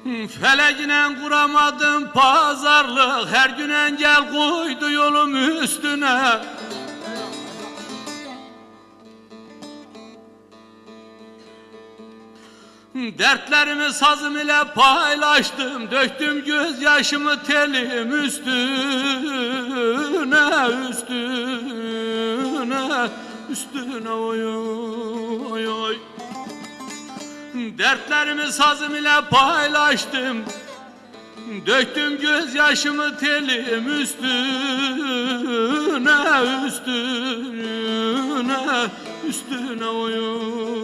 Felekine kuramadım pazarlık, her gün engel koydu yolum üstüne. Dertlerimi sazım ile paylaştım, döktüm gözyaşımı telim üstüne, üstüne, üstüne oy oy oy. Dertlerimi sazım ile paylaştım, döktüm gözyaşımı telim üstüne, üstüne, üstüne oy oy.